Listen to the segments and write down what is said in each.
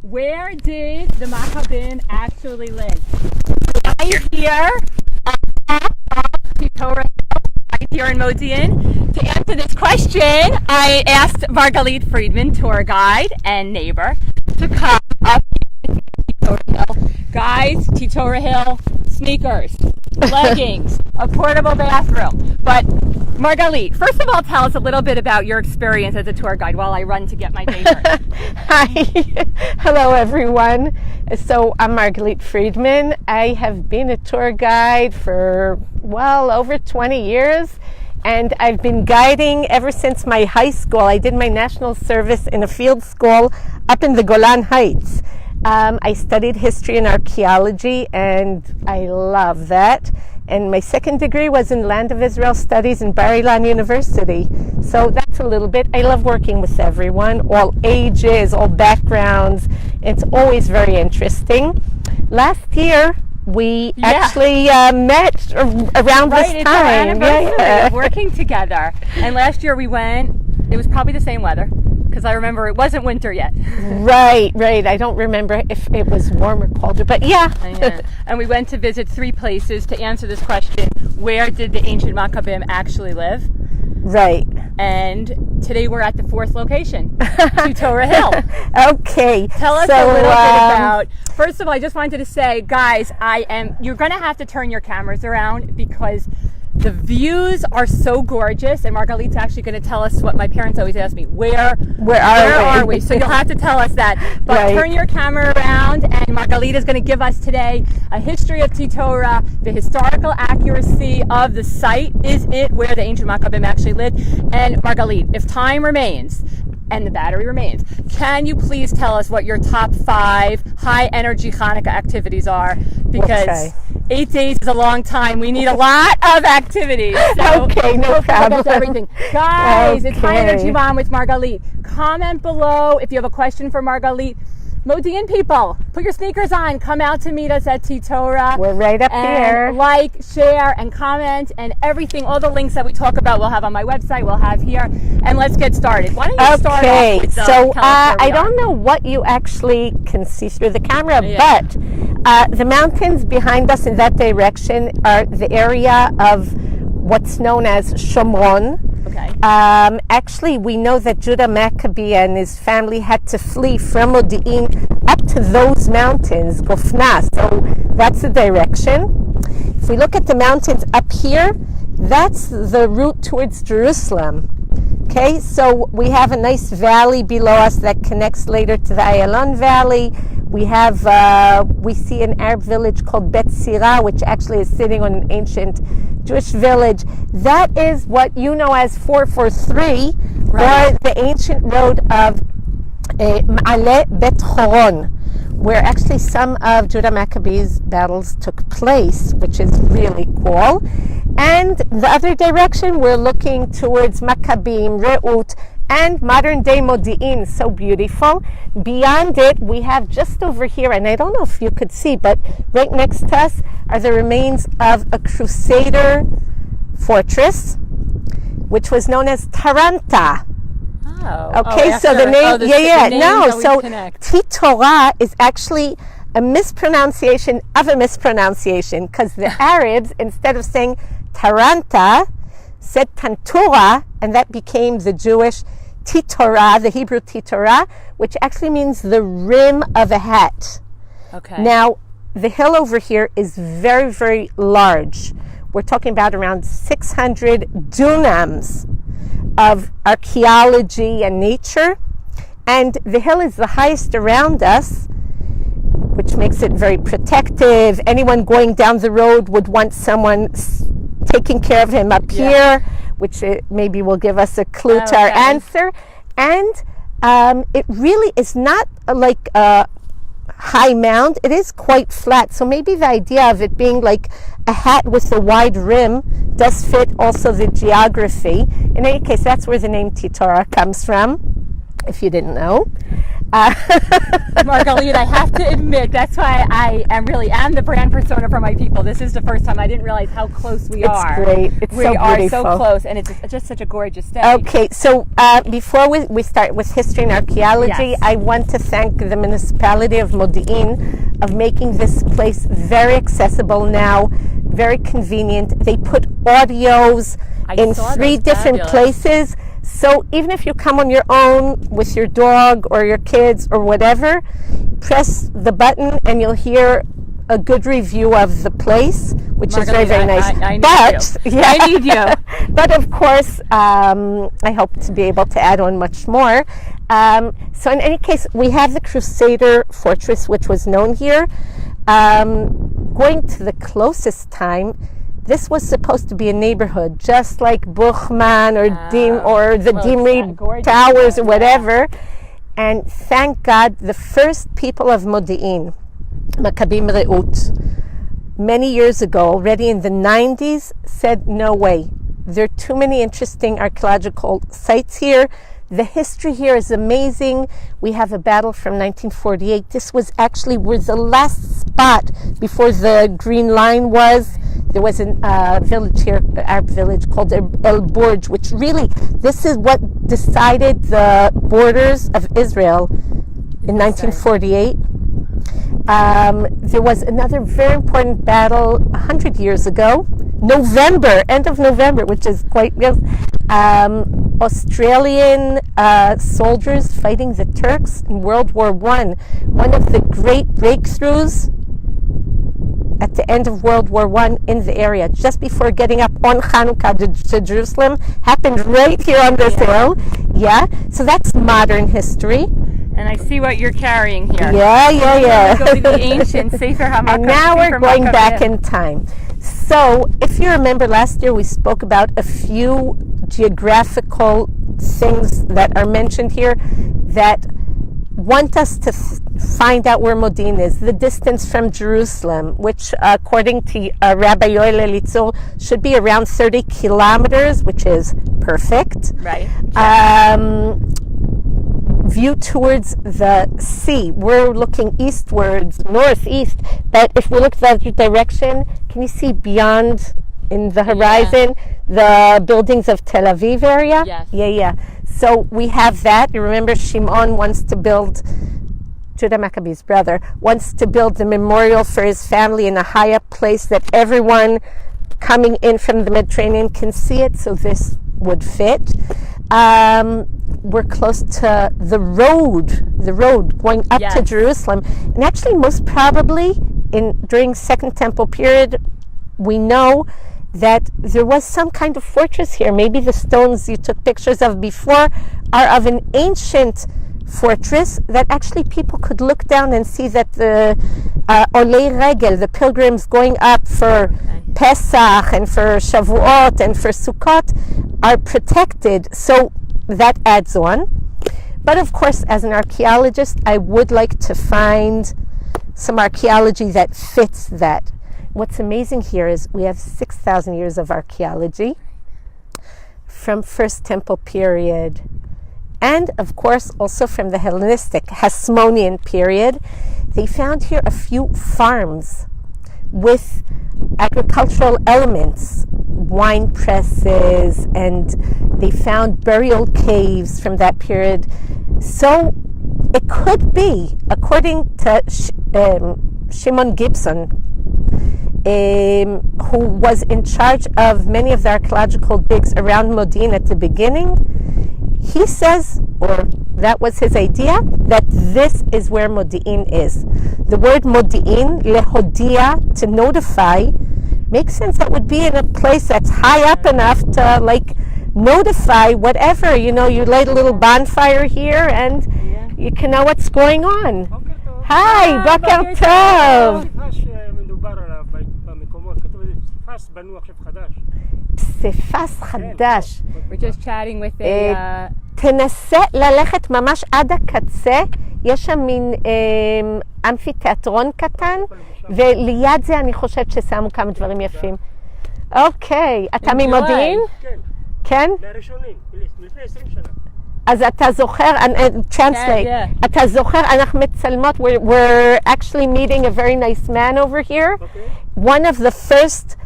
Where did the Maccabim actually live? Right here on top of Titora, right here in Modi'in. To answer this question, I asked Margalit Frydman, tour guide and neighbor, to come up here to Titora Hill. Guys, Titora Hill, sneakers, leggings, a portable bathroom. But Margalit, first of all, tell us a little bit about your experience as a tour guide while I run to get my paper. Hi. Hello, everyone. So I'm Margalit Frydman. I have been a tour guide for, well, over 20 years. And I've been guiding ever since my high school. I did my national service in a field school up in the Golan Heights. I studied history and archaeology, and I love that. And my second degree was in Land of Israel Studies in Bar-Ilan University. So that's a little bit. I love working with everyone, all ages, all backgrounds. It's always very interesting. Last year, we actually met around this time. It's our anniversary of working together. And last year we went, it was probably the same weather, because I remember it wasn't winter yet. Right. I don't remember if it was warm or colder, but yeah. And we went to visit 3 places to answer this question: where did the ancient Maccabim actually live? Right. And today we're at the 4th location, Titora Hill. Okay. Tell us a little bit about. First of all, I just wanted to say, guys, you're going to have to turn your cameras around because the views are so gorgeous, and Margalit's actually going to tell us what my parents always ask me: where are we? So you'll have to tell us that. But turn your camera around, and Margalit is going to give us today a history of Titora, the historical accuracy of the site. Is it where the ancient Maccabim actually lived? And Margalit, if time remains and the battery remains, can you please tell us what your top 5 high energy Hanukkah activities are? Because 8 days is a long time. We need a lot of activities. So okay, no problem. That's everything. Guys, it's High Energy Mom with Margalit. Comment below if you have a question for Margalit. Modi'in people, put your sneakers on. Come out to meet us at Titora. We're right up here. Like, share, and comment, and everything. All the links that we talk about we'll have on my website, we'll have here. And let's get started. Why don't you start off with so I don't know what you actually can see through the camera, but the mountains behind us in that direction are the area of what's known as Shomron. Okay. Actually, we know that Judah Maccabee and his family had to flee from Modi'in up to those mountains, Gofna. So that's the direction. If we look at the mountains up here, that's the route towards Jerusalem. Okay, so we have a nice valley below us that connects later to the Ayalon Valley. We have, we see an Arab village called Bet Sira, which actually is sitting on an ancient Jewish village. That is what you know as 443, or the ancient road of Ma'ale Bet Horon, where actually some of Judah Maccabee's battles took place, which is really cool. And the other direction, we're looking towards Maccabim, Re'ut, and modern day Modi'in. So beautiful. Beyond it, we have just over here, and I don't know if you could see, but right next to us are the remains of a Crusader fortress, which was known as Taranta. Okay, so the name, so Titora is actually a mispronunciation of a mispronunciation, because the Arabs, instead of saying Taranta, said Tantura, and that became the Jewish Titora, the Hebrew Titora, which actually means the rim of a hat. Okay. Now, the hill over here is very, very large. We're talking about around 600 dunams of archaeology and nature, and the hill is the highest around us, which makes it very protective. Anyone going down the road would want someone taking care of him up here, which maybe will give us a clue to our answer. And it really is not like a high mound. It is quite flat. So maybe the idea of it being like a hat with a wide rim does fit also the geography. In any case, that's where the name Titora comes from. if you didn't know. Margalit, I have to admit, that's why I am the brand persona for my people. This is the first time I didn't realize how close we are. It's great. It's we so are beautiful. so close, and it's just such a gorgeous day. Okay, so before we start with history and archaeology, Yes. I want to thank the municipality of Modi'in of making this place very accessible now, very convenient. They put audios in saw 3 those. different Fabulous. places. So even if you come on your own with your dog or your kids or whatever, press the button and you'll hear a good review of the place, which is very, Margalit, very nice. I need But you. I need you. but of course, I hope to be able to add on much more. So in any case, we have the Crusader Fortress, which was known here. Going to the closest time, this was supposed to be a neighborhood, just like Buchman or the Dimri gorgeous, Towers or yeah. whatever. And thank God, the first people of Modi'in, Maccabim Re'ut, many years ago, already in the 90s, said, no way. There are too many interesting archaeological sites here. The history here is amazing. We have a battle from 1948. This was actually where the last spot before the Green Line was. There was a village here, Arab village called El Burj, which really, this is what decided the borders of Israel in 1948. There was another very important battle 100 years ago, end of November, which is quite real. Australian soldiers fighting the Turks in World War I. One of the great breakthroughs at the end of World War I in the area, just before getting up on Hanukkah to Jerusalem, happened right here on this hill. Yeah, so that's modern history. And I see what you're carrying here. Yeah. Go to the ancient Sefer HaMakkah. And now we're going back in time. So, if you remember last year, we spoke about a few geographical things that are mentioned here that want us to find out where Modi'in is. The distance from Jerusalem, which according to Rabbi Yoel Elitzur should be around 30 kilometers, which is perfect. Right. View towards the sea. We're looking eastwards, northeast, but if we look that direction, can you see beyond in the horizon the buildings of Tel Aviv area? Yes. Yeah. So we have that. You remember Shimon wants to build, Judah Maccabee's brother, wants to build a memorial for his family in a high up place that everyone coming in from the Mediterranean can see it, so this would fit. We're close to the road going up to Jerusalem. And actually, most probably, during Second Temple period, we know that there was some kind of fortress here. Maybe the stones you took pictures of before are of an ancient fortress that actually people could look down and see that the Olei Regel, the pilgrims going up for Pesach and for Shavuot and for Sukkot, are protected. So that adds on. But of course, as an archaeologist, I would like to find some archaeology that fits that. What's amazing here is we have 6,000 years of archaeology from First Temple period, and of course also from the Hellenistic Hasmonean period. They found here a few farms with agricultural elements, wine presses, and they found burial caves from that period. So it could be, according to Shimon Gibson, who was in charge of many of the archaeological digs around Modi'in at the beginning, he says, or that was his idea, that this is where Modi'in is. The word Modi'in, lehodia, to notify, makes sense. That would be in a place that's high up enough to notify whatever. You light a little bonfire here and you can know what's going on. Hi, Boker Tov. פסיפס חדש. We're just chatting with a... תנסה ללכת ממש עד הקצה, יש שם מין אמפיתיאטרון קטן, וליד זה אני חושבת ששמו כמה דברים יפים. אוקיי, אתה ממודיעין? כן. כן? מהראשונים, לפני 20 שנה. אז אתה זוכר, and translate, Yeah. אתה זוכר, אנחנו מצלמות, we're actually meeting a very nice man over here, one of the first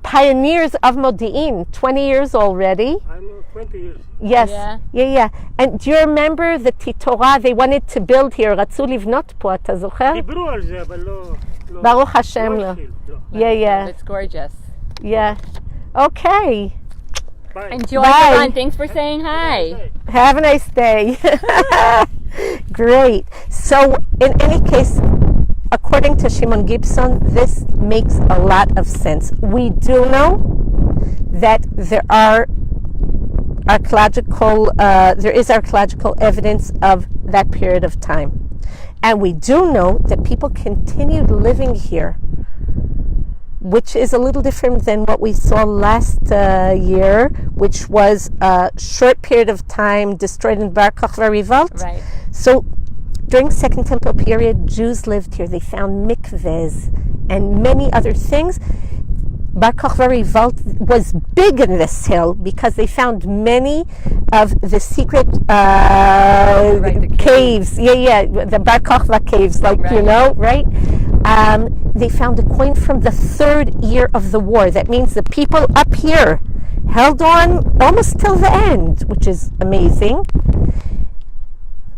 pioneers of Modi'in, 20 years already. I'm 20 years. Yes, yeah. And do you remember the Titora they wanted to build here? רצו לבנות פה, אתה זוכר? דיברו על זה, אבל לא... ברוך השם לא. התחיל, לא. Yeah. It's gorgeous. Yeah. Okay. Bye. Enjoy Bye. the run. Thanks for saying hi. Have a nice day. Great. So, in any case, according to Shimon Gibson, this makes a lot of sense. We do know that there is archaeological evidence of that period of time. And we do know that people continued living here, which is a little different than what we saw last year, which was a short period of time destroyed in Bar Kokhba revolt. Right. So during Second Temple period, Jews lived here. They found mikvehs and many other things. Bar Kokhba revolt was big in this hill because they found many of the secret the caves. The Bar Kokhba caves, right? They found a coin from the 3rd year of the war. That means the people up here held on almost till the end, which is amazing.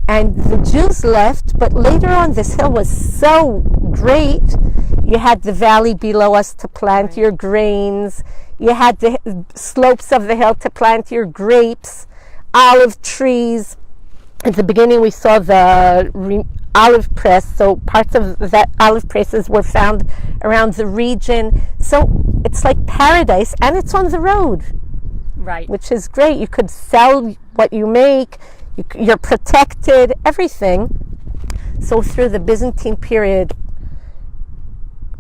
And the Jews left, but later on this hill was so great. You had the valley below us to plant your grains. You had the slopes of the hill to plant your grapes, olive trees. At the beginning we saw the olive press, so parts of that olive presses were found around the region. So it's like paradise, and it's on the road. Right. Which is great. You could sell what you make. You're protected, everything. So through the Byzantine period,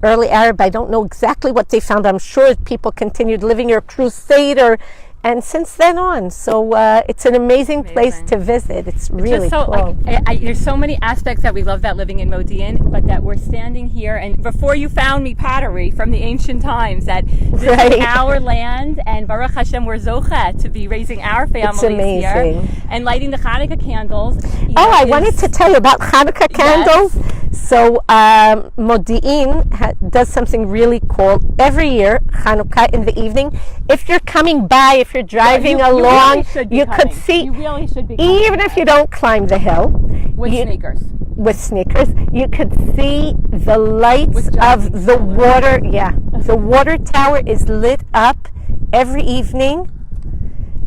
early Arab, I don't know exactly what they found. I'm sure people continued living here, Crusader, and since then on. So it's an amazing place to visit. It's really just so, cool. There's so many aspects that we love about living in Modi'in, but that we're standing here, and before you found me pottery from the ancient times, that this is our land, and Baruch Hashem, we're zocheh to be raising our families here and lighting the Hanukkah candles. I wanted to tell you about Hanukkah candles. So Modi'in does something really cool every year, Hanukkah in the evening. If you're coming by, if you're driving along, you could see, you really should be even if you don't climb the hill, with sneakers. With sneakers, you could see the lights of the water. Yeah, the water tower is lit up every evening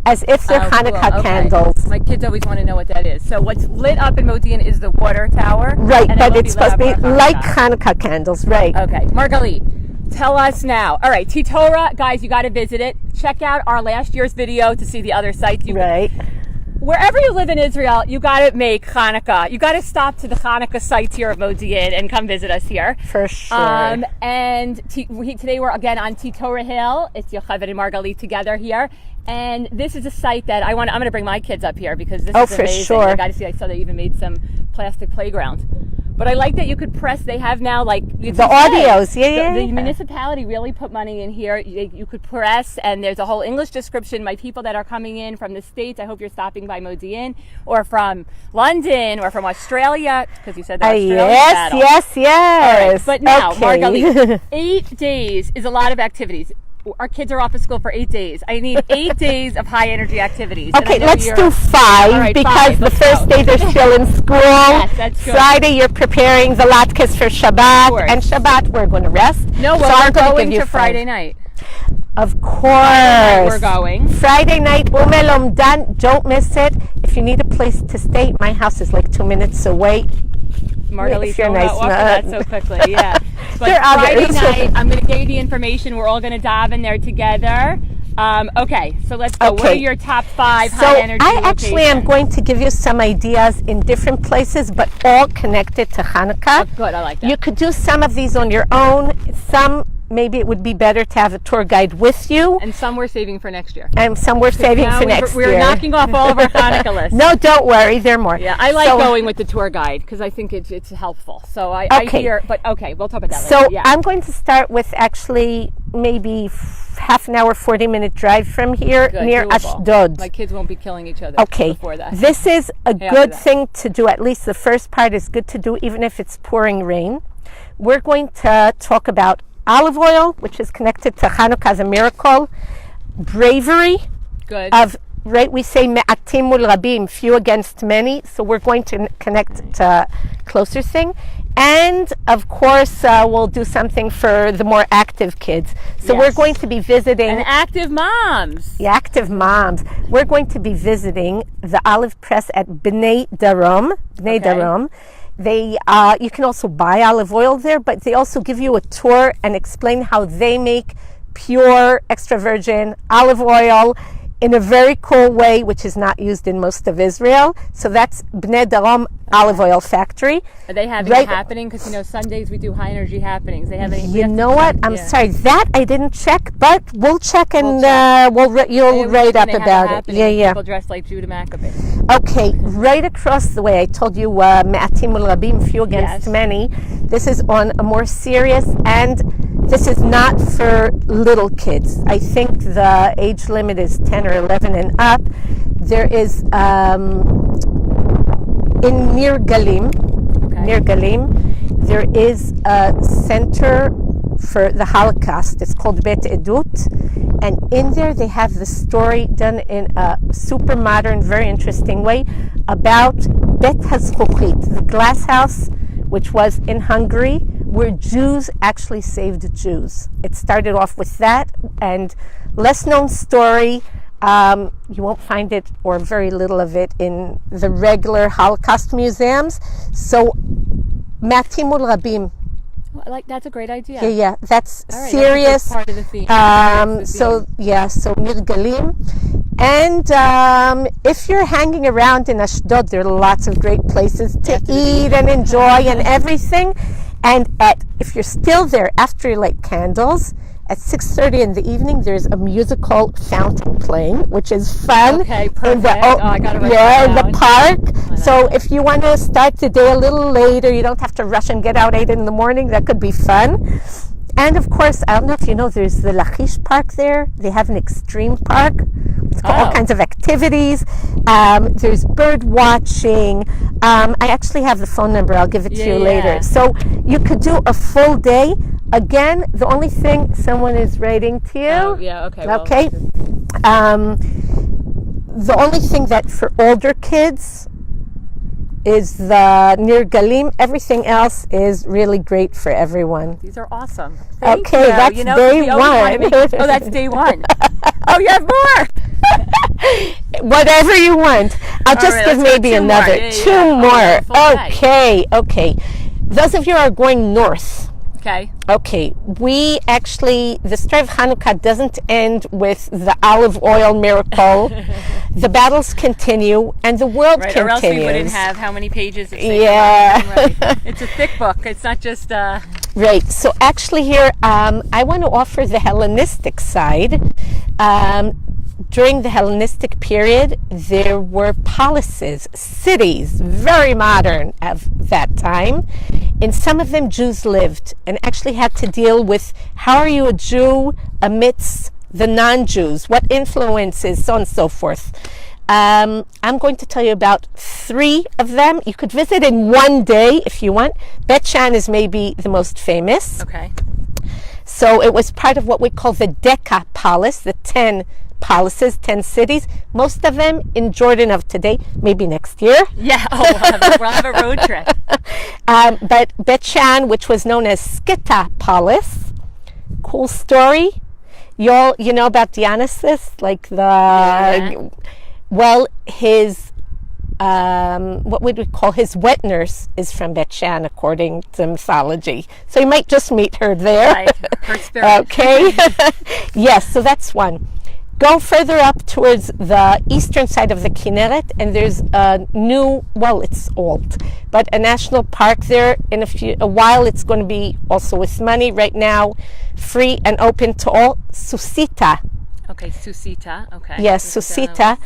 as if they're Hanukkah candles. My kids always want to know what that is. So what's lit up in Modi'in is the water tower. Right, but it's supposed to be like Hanukkah candles, right? Okay, Margalit, tell us now. All right, Titora, guys, you got to visit it. Check out our last year's video to see the other sites. Wherever you live in Israel, you got to make Hanukkah. You got to stop to the Hanukkah sites here at Modi'in and come visit us here. For sure. And today we're again on Titora Hill. It's Yocheved and Margalit together here. And this is a site that I'm going to bring my kids up here because this is amazing. For sure. I got to see. I saw they even made some plastic playground. But I like that you could press. They have now the audios. The municipality really put money in here. You could press, and there's a whole English description. My people that are coming in from the States, I hope you're stopping by Modi'in, or from London, or from Australia, because you said that Australia. Yes. All right, but now, Margalit, 8 days is a lot of activities. Our kids are off of school for 8 days. I need 8 days of high energy activities. Okay, let's do 5 because the first day they're still in school. Yes, that's good. Friday you're preparing the latkes for Shabbat, and Shabbat we're going to rest. No, we're going to Friday night. Of course. We're going. Friday night, Umelomdan, don't miss it. If you need a place to stay, my house is like 2 minutes away. Margalit, don't offer that so quickly, yeah. But Friday night, I'm going to give you the information. We're all going to dive in there together. Okay, so let's go. What are your top 5 high energy locations? I actually am going to give you some ideas in different places, but all connected to Hanukkah. Oh, good, I like that. You could do some of these on your own. Some, maybe it would be better to have a tour guide with you. And some we're saving for next year. And some we're saving for next year. We're knocking off all of our Hanukkah lists. No, don't worry, there are more. Yeah, I like going with the tour guide because I think it's helpful. So I hear, but okay, we'll talk about that later. So I'm going to start with actually maybe half an hour, 40-minute drive from here, Good, near doable. Ashdod. My kids won't be killing each other Okay, before that. this is a After good that. thing to do. At least the first part is good to do, even if it's pouring rain. We're going to talk about olive oil, which is connected to Hanukkah, the miracle, bravery Good. of, right, we say me'atim mul rabim, few against many, so we're going to connect to closer thing. And of course, we'll do something for the more active kids. So we're Yes. going to be visiting and active moms. the active moms. We're going to be visiting the olive press at Bnei Darom. Bnei Okay. Darom. They, you can also buy olive oil there, but they also give you a tour and explain how they make pure extra virgin olive oil in a very cool way, which is not used in most of Israel. So that's Bnei Darom Olive Oil Factory. Are they having Right. a happening? Because Sundays we do high energy happenings. They have any? we You have to know what? check, I'm yeah. sorry, that I didn't check, but we'll check and We'll you'll It was write when up they have a about it. happening Yeah, with yeah. People dressed like Judah Maccabee. Okay, right across the way, I told you Me'atim ul Rabim, few against Yes. many. This is on a more serious, and this is not for little kids. I think the age limit is 10 or 11 and up. There is in Nir Galim, near Galim, there is a center for the Holocaust. It's called Bet Edut, and in there they have the story done in a super modern, very interesting way about Bet HaZchuchit, the glass house, which was in Hungary, where Jews actually saved Jews. It started off with that, and less known story. You won't find it, or very little of it, in the regular Holocaust museums. So, Matimul Rabim. That's a great idea. Yeah, that's All right, serious. That's a good part of the theme. So Mir Galim. And if you're hanging around in Ashdod, there are lots of great places to eat and enjoy and everything. And if you're still there after you light candles, at 6:30 in the evening, there's a musical fountain playing, which is fun. Okay, In the, perfect. I gotta write in that the down. park. So if you want to start the day a little later, you don't have to rush and get out 8 in the morning. That could be fun. And of course, I don't know if you know, there's the Lachish Park there. They have an extreme park. It's got all kinds of activities. There's bird watching. I actually have the phone number. I'll give it to you later. So you could do a full day. Again, the only thing someone is writing to you. Oh, yeah, okay. Well, Okay. The only thing that for older kids is the Nir Galim. Everything else is really great for everyone. These are awesome. Thank Okay, you. that's day we always wanna one. Oh, that's day one. Oh, you have more. Whatever you want. I'll just right, give let's go maybe two more. another. Yeah, Two yeah. more. Full day. Okay. Those of you who are going north. Okay. We actually, the story of Hanukkah doesn't end with the olive oil miracle. The battles continue, and the world Right, continues. or else we wouldn't have how many pages? Yeah. Right. It's a thick book. It's not just... Right. So actually here, I want to offer the Hellenistic side. During the Hellenistic period, there were policies, cities, very modern of that time. In some of them, Jews lived and actually had to deal with how are you a Jew amidst the non-Jews, what influences, so on and so forth. I'm going to tell you about 3 of them. You could visit in one day if you want. Bet Shan is maybe the most famous. Okay. So it was part of what we call the Decapolis, the 10 policies, 10 cities, most of them in Jordan of today, maybe next year. Yeah, we'll have a road trip. But Bet Shan, which was known as Skitapolis, cool story. You know about Dionysus, like well, his what would we call his wet nurse is from Bet Shan, according to mythology. So you might just meet her there. Right, her spirit. Okay. Yes, so that's one. Go further up towards the eastern side of the Kinneret, and there's a new, well, it's old, but a national park there. In a while, it's going to be also with money. Right now, free and open to all. Susita. Okay, Susita. Okay. Yes, Susita,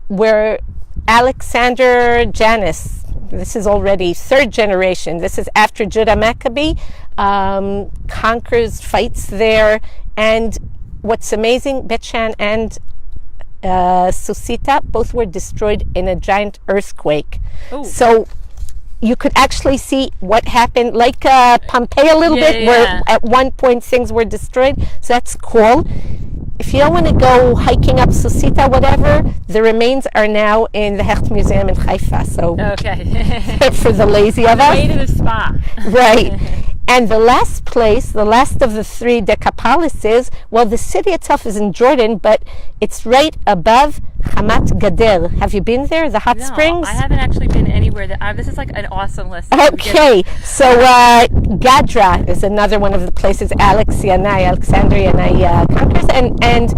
where Alexander Janus, this is already third generation. This is after Judah Maccabee conquers, fights there. And what's amazing, Bet Shan and Susita both were destroyed in a giant earthquake. Ooh. So you could actually see what happened, like Pompeii a little bit, where at one point things were destroyed. So that's cool. If you don't want to go hiking up Susita, whatever, the remains are now in the Hecht Museum in Haifa. So Okay. for the lazy of us. Way to the spa. Right. And the last place, the last of the three Decapolises, well, the city itself is in Jordan, but it's right above Hamat Gader. Have you been there, the hot springs? I haven't actually been anywhere. This is like an awesome list. Okay, so Gadra is another one of the places Alexandria conquers, and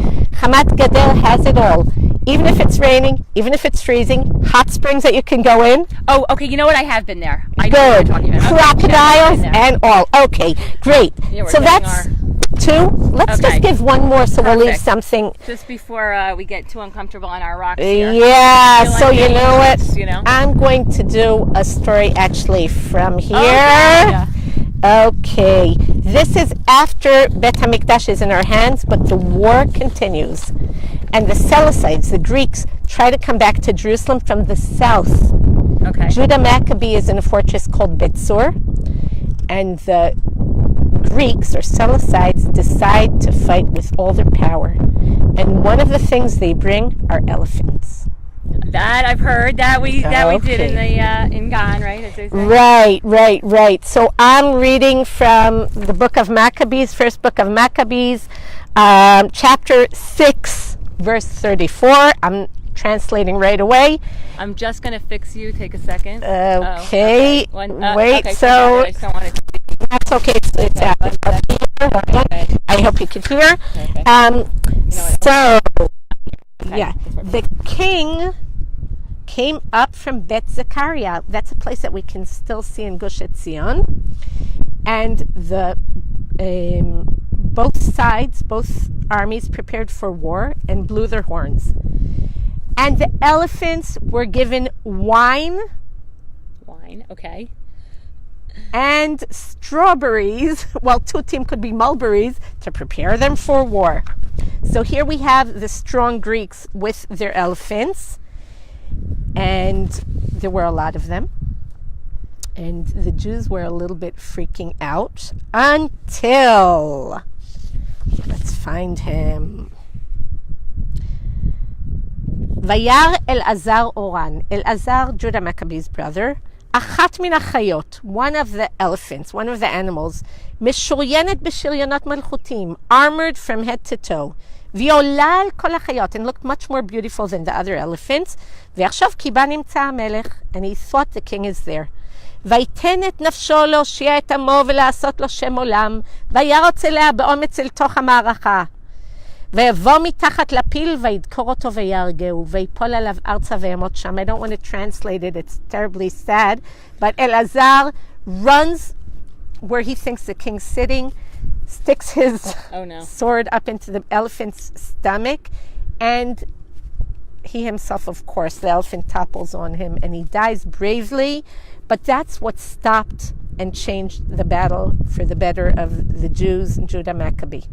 Hamat Gader has it all. Even if it's raining, even if it's freezing, hot springs that you can go in. Oh, okay. You know what? I have been there. I know what Good. you're talking about. Okay, Crocodiles yeah, and all. Okay, great. Yeah, we're So getting that's two. Let's Okay. just give one more so we'll leave Perfect. something. Just before we get too uncomfortable on our rocks here. Yeah, Feel so like you know what? aliens, you know? I'm going to do a story actually from here. Yeah. Okay, this is after Bet HaMikdash is in our hands, but the war continues. And the Seleucids, the Greeks, try to come back to Jerusalem from the south. Okay. Judah Maccabee is in a fortress called Betsur, and the Greeks or Seleucids decide to fight with all their power. And one of the things they bring are elephants. That I've heard. That we did in Okay. the in Gan, right? As they say. Right. So I'm reading from the book of Maccabees, first book of Maccabees, chapter 6, verse 34. I'm translating right away. I'm just gonna fix you. Take a second. Okay. Wait, okay, so I just don't want it to that's okay. It's up here. Okay. I hope you can hear. Okay. So, Okay, yeah, that's perfect. the king came up from Bet Zechariah. That's a place that we can still see in Gush Etzion. And the both sides, both armies prepared for war and blew their horns. And the elephants were given wine Wine. Okay. and strawberries. Well, two team could be mulberries to prepare them for war. So here we have the strong Greeks with their elephants, and there were a lot of them. And the Jews were a little bit freaking out until, let's find him. Vayar Elazar Oran. Elazar, Judah Maccabee's brother. Achat min achayot, one of the elephants, one of the animals, meshuryenet b'shiryanot malchutim, armored from head to toe. V'ola al kol achayot, and looked much more beautiful than the other elephants. Ve'achshav ki ba nimtza hamelech, and he thought the king is there. ויתן את נפשו להושיע את עמו ולעשות לו שם עולם, וירוץ אליה באומץ אל תוך המערכה. ויבוא מתחת לפיל וידקור אותו ויהרגהו, ויפול עליו ארצה וימות שם. I don't want to translate it, it's terribly sad, but Elazar runs where he thinks the king's sitting, sticks his sword up into the elephant's stomach, and he himself, of course, the elephant topples on him and he dies bravely. But that's what stopped and changed the battle for the better of the Jews and Judah Maccabee.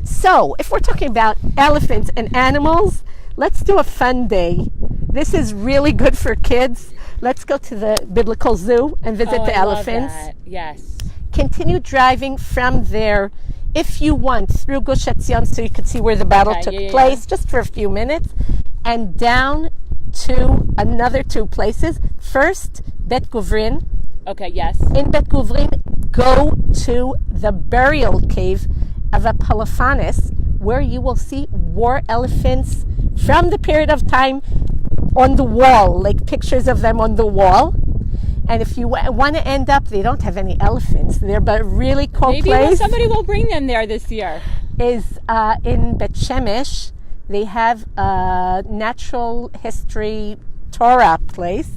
So, if we're talking about elephants and animals, let's do a fun day. This is really good for kids. Let's go to the biblical zoo and visit the elephants. Love that. Yes. Continue driving from there, if you want, through Gush Etzion so you could see where the battle took place, just for a few minutes, and down to another two places. First, Bet Guvrin. Okay, yes. In Bet Guvrin, go to the burial cave of Epiphanes, where you will see war elephants from the period of time on the wall, like pictures of them on the wall. And if you want to end up, they don't have any elephants there, but really cool Maybe place. somebody will bring them there this year. Is in Bet Shemesh. They have a natural history Torah place,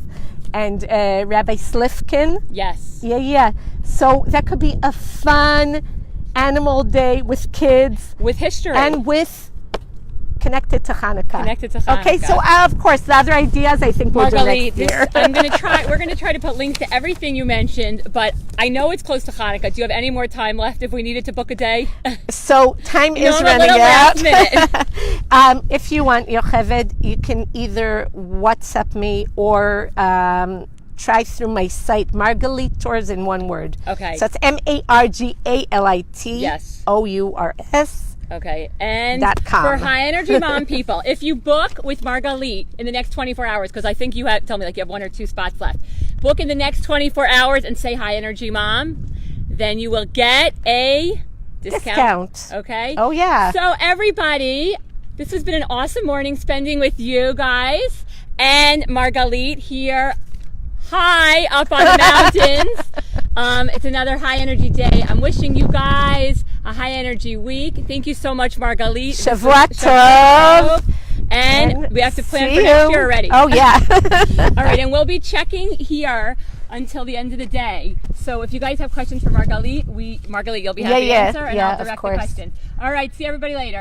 and Rabbi Slifkin. Yes. Yeah. So that could be a fun animal day with kids. With history. And with connected to Hanukkah. Connected to Hanukkah. Okay, so of course, the other ideas I think we'll do Margalit, next year. we're gonna try to put links to everything you mentioned, but I know it's close to Hanukkah. Do you have any more time left if we needed to book a day? So time is I'm a running little out. last minute. If you want, Yocheved, you can either WhatsApp me or try through my site, Margalit Tours in one word. Okay. So it's MARGALIT Yes. OURS. Okay, and .com. for high energy mom people, if you book with Margalit in the next 24 hours, because I think you have told me like you have 1 or 2 spots left, book in the next 24 hours and say high energy mom, then you will get a discount. Okay. Oh yeah. So everybody, this has been an awesome morning spending with you guys and Margalit here high up on the mountains. It's another high energy day. I'm wishing you guys a high energy week. Thank you so much, Margalit. Shavua Tov. And we have to plan See for next you. year already. Oh yeah. All right, and we'll be checking here until the end of the day. So if you guys have questions for Margalit, Margalit, you'll be happy to answer, and I'll direct the question. All right, see everybody later.